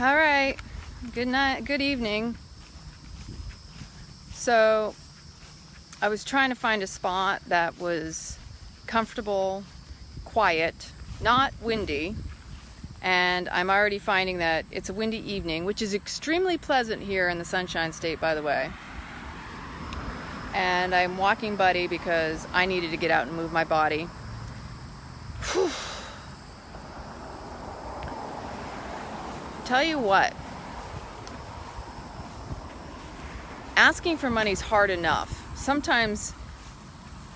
All right. Good night. Good evening. So, I was trying to find a spot that was comfortable, quiet, not windy. And I'm already finding that it's a windy evening, which is extremely pleasant here in the Sunshine State, by the way. And I'm walking Buddy because I needed to get out and move my body. Whew. Tell you what, asking for money is hard enough. Sometimes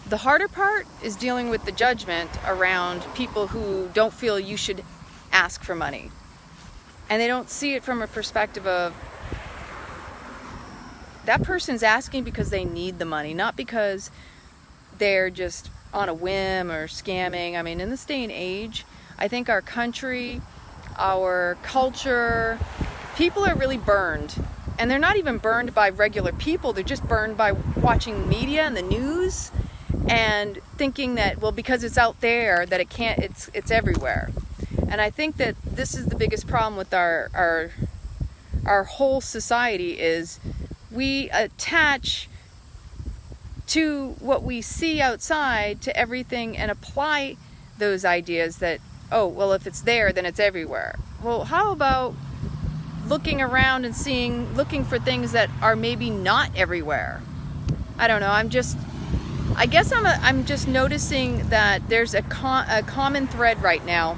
the harder part is dealing with the judgment around people who don't feel you should ask for money. And they don't see it from a perspective of that person's asking because they need the money, not because they're just on a whim or scamming. I mean, in this day and age, I think our country, our culture, people are really burned. And they're not even burned by regular people. They're just burned by watching media and the news and thinking that, well, because it's out there, that it can't, it's everywhere. And I think that this is the biggest problem with our whole society is we attach to what we see outside to everything and apply those ideas that, oh, well, if it's there, then it's everywhere. Well, how about looking around and looking for things that are maybe not everywhere? I don't know. I'm just noticing that there's a common thread right now.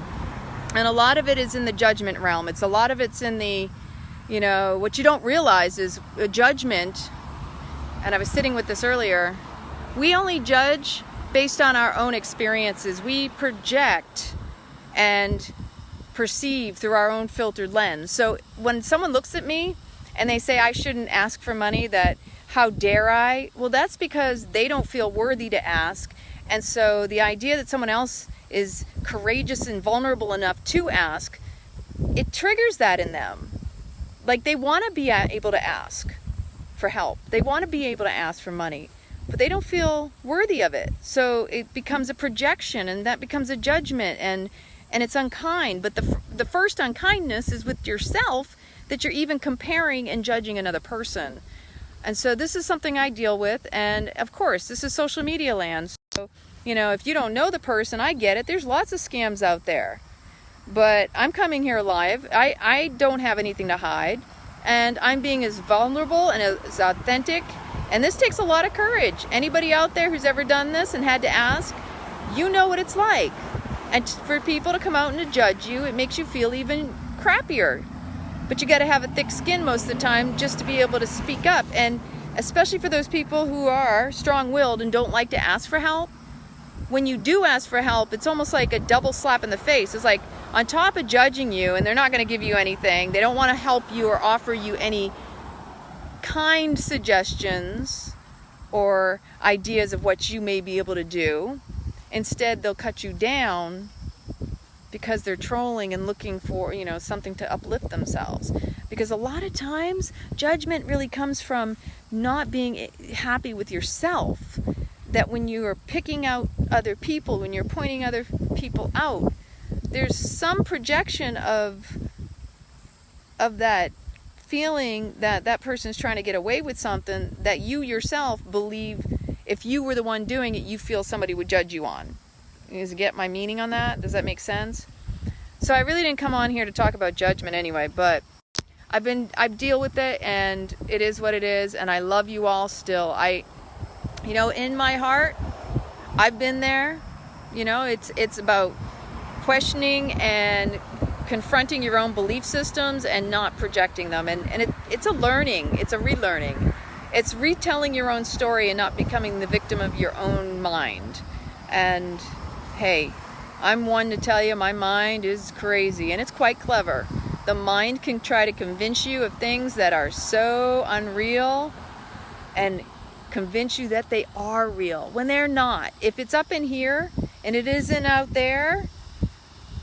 And a lot of it is in the judgment realm. A lot of it's in the, what you don't realize is a judgment. And I was sitting with this earlier. We only judge based on our own experiences. We project and perceive through our own filtered lens. So when someone looks at me and they say I shouldn't ask for money, that how dare I? Well, that's because they don't feel worthy to ask. And so the idea that someone else is courageous and vulnerable enough to ask, it triggers that in them. Like they want to be able to ask for help. They want to be able to ask for money, but they don't feel worthy of it. So it becomes a projection, and that becomes a judgment, and it's unkind. But the first unkindness is with yourself, that you're even comparing and judging another person. And so this is something I deal with. And of course, this is social media land. So, if you don't know the person, I get it. There's lots of scams out there. But I'm coming here live. I don't have anything to hide. And I'm being as vulnerable and as authentic. And this takes a lot of courage. Anybody out there who's ever done this and had to ask, you know what it's like. And for people to come out and to judge you, it makes you feel even crappier. But you got to have a thick skin most of the time just to be able to speak up. And especially for those people who are strong-willed and don't like to ask for help, when you do ask for help, it's almost like a double slap in the face. It's like on top of judging you, and they're not going to give you anything, they don't want to help you or offer you any kind suggestions or ideas of what you may be able to do. Instead, they'll cut you down because they're trolling and looking for, something to uplift themselves. Because a lot of times, judgment really comes from not being happy with yourself. That when you are picking out other people, when you're pointing other people out, there's some projection of that feeling that that person's trying to get away with something that you yourself believe, if you were the one doing it, you feel somebody would judge you on. Does it get my meaning on that? Does that make sense? So I really didn't come on here to talk about judgment anyway, but I deal with it, and it is what it is, and I love you all still. In my heart, I've been there. It's about questioning and confronting your own belief systems and not projecting them. And it's a learning. It's a relearning. It's retelling your own story and not becoming the victim of your own mind. And hey, I'm one to tell you my mind is crazy, and it's quite clever. The mind can try to convince you of things that are so unreal and convince you that they are real when they're not. If it's up in here and it isn't out there,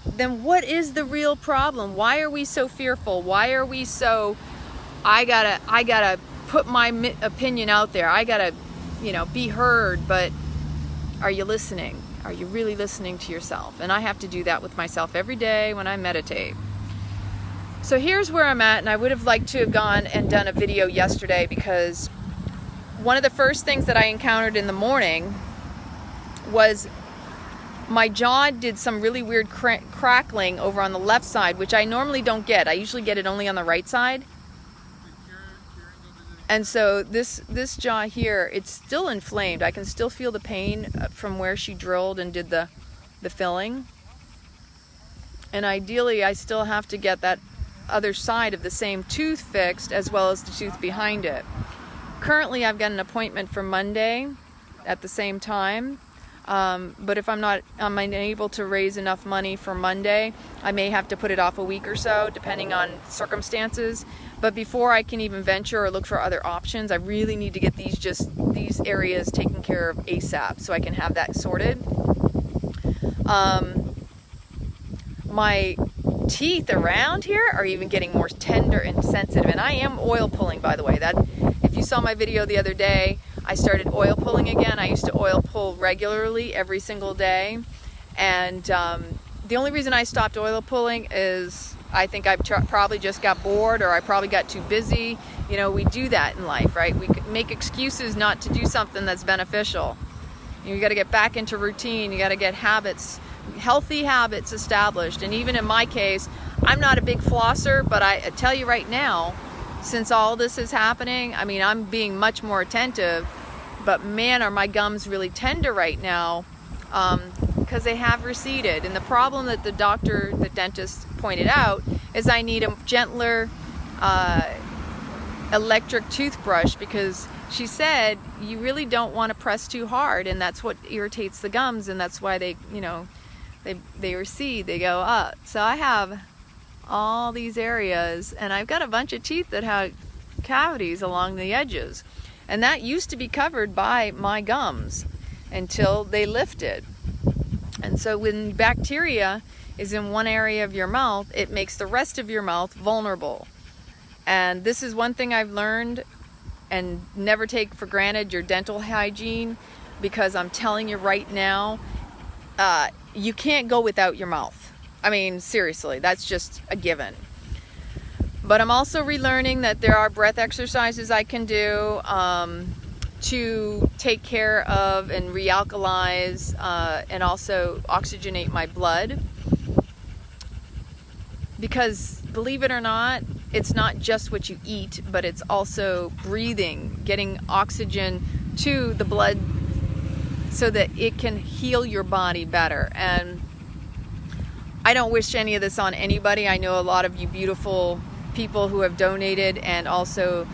then what is the real problem? Why are we so fearful? Why are we so, I gotta put my opinion out there. I gotta, be heard. But are you listening? Are you really listening to yourself? And I have to do that with myself every day when I meditate. So here's where I'm at, and I would have liked to have gone and done a video yesterday, because one of the first things that I encountered in the morning was my jaw did some really weird crackling over on the left side, which I normally don't get. I usually get it only on the right side. And so this jaw here, it's still inflamed. I can still feel the pain from where she drilled and did the filling. And ideally, I still have to get that other side of the same tooth fixed, as well as the tooth behind it. Currently, I've got an appointment for Monday at the same time. But if I'm unable to raise enough money for Monday, I may have to put it off a week or so, depending on circumstances. But before I can even venture or look for other options, I really need to get these areas taken care of ASAP, so I can have that sorted. My teeth around here are even getting more tender and sensitive, and I am oil pulling, by the way. That, if you saw my video the other day, I started oil pulling again. I used to oil pull regularly every single day, and the only reason I stopped oil pulling is I think I probably just got bored, or I probably got too busy. You know, we do that in life, right? We make excuses not to do something that's beneficial. You got to get back into routine. You got to get healthy habits established. And even in my case, I'm not a big flosser, but I tell you right now, since all this is happening, I mean, I'm being much more attentive, but man, are my gums really tender right now, because they have receded. And the problem that the dentist pointed out, is I need a gentler electric toothbrush, because she said you really don't want to press too hard, and that's what irritates the gums, and that's why they recede, they go up. So I have all these areas, and I've got a bunch of teeth that have cavities along the edges, and that used to be covered by my gums until they lifted. And so when bacteria is in one area of your mouth, it makes the rest of your mouth vulnerable. And this is one thing I've learned, and never take for granted your dental hygiene, because I'm telling you right now, you can't go without your mouth. I mean, seriously, that's just a given. But I'm also relearning that there are breath exercises I can do to take care of and realkalize and also oxygenate my blood. Because believe it or not, it's not just what you eat, but it's also breathing, getting oxygen to the blood so that it can heal your body better. And I don't wish any of this on anybody. I know a lot of you beautiful people who have donated and also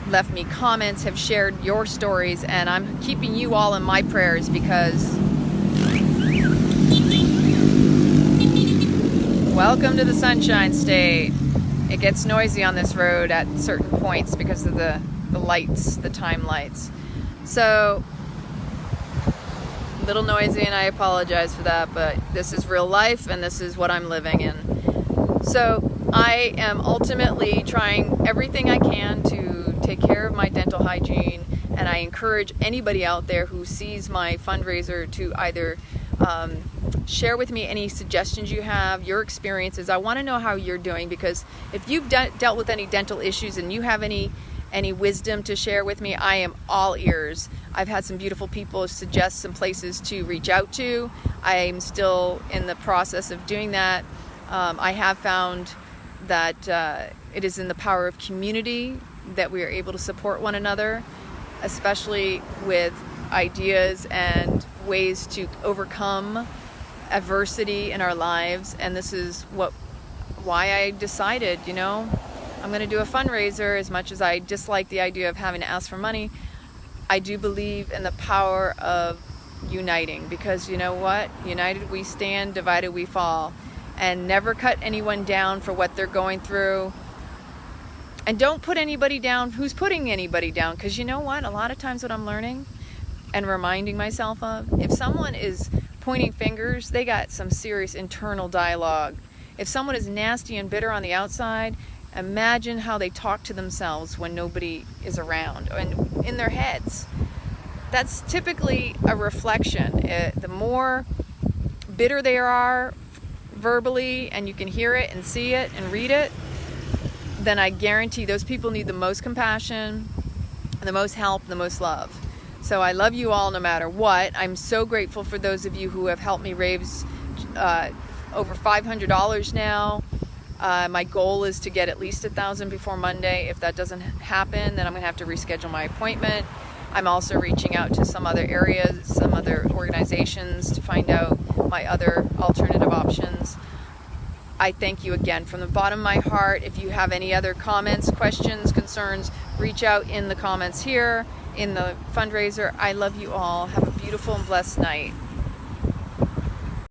left me comments, have shared your stories, and I'm keeping you all in my prayers, because welcome to the Sunshine State. It gets noisy on this road at certain points because of the lights, the time lights. So, a little noisy, and I apologize for that, but this is real life, and this is what I'm living in. So, I am ultimately trying everything I can to take care of my dental hygiene, and I encourage anybody out there who sees my fundraiser to either share with me any suggestions you have, your experiences. I want to know how you're doing, because if you've dealt with any dental issues and you have any wisdom to share with me, I am all ears. I've had some beautiful people suggest some places to reach out to. I am still in the process of doing that. I have found that it is in the power of community that we are able to support one another, especially with ideas and ways to overcome adversity in our lives. And this is why I decided, I'm going to do a fundraiser. As much as I dislike the idea of having to ask for money, I do believe in the power of uniting, because you know what? United we stand, divided we fall. And never cut anyone down for what they're going through. And don't put anybody down who's putting anybody down, because you know what? A lot of times what I'm learning and reminding myself of, if someone is pointing fingers, they got some serious internal dialogue. If someone is nasty and bitter on the outside, imagine how they talk to themselves when nobody is around and in their heads. That's typically a reflection. The more bitter they are verbally, and you can hear it and see it and read it, then I guarantee those people need the most compassion, the most help, the most love. So I love you all no matter what. I'm so grateful for those of you who have helped me raise over $500 now. My goal is to get at least 1,000 before Monday. If that doesn't happen, then I'm going to have to reschedule my appointment. I'm also reaching out to some other areas, some other organizations to find out my other alternative options. I thank you again from the bottom of my heart. If you have any other comments, questions, concerns, reach out in the comments here, in the fundraiser. I love you all. Have a beautiful and blessed night.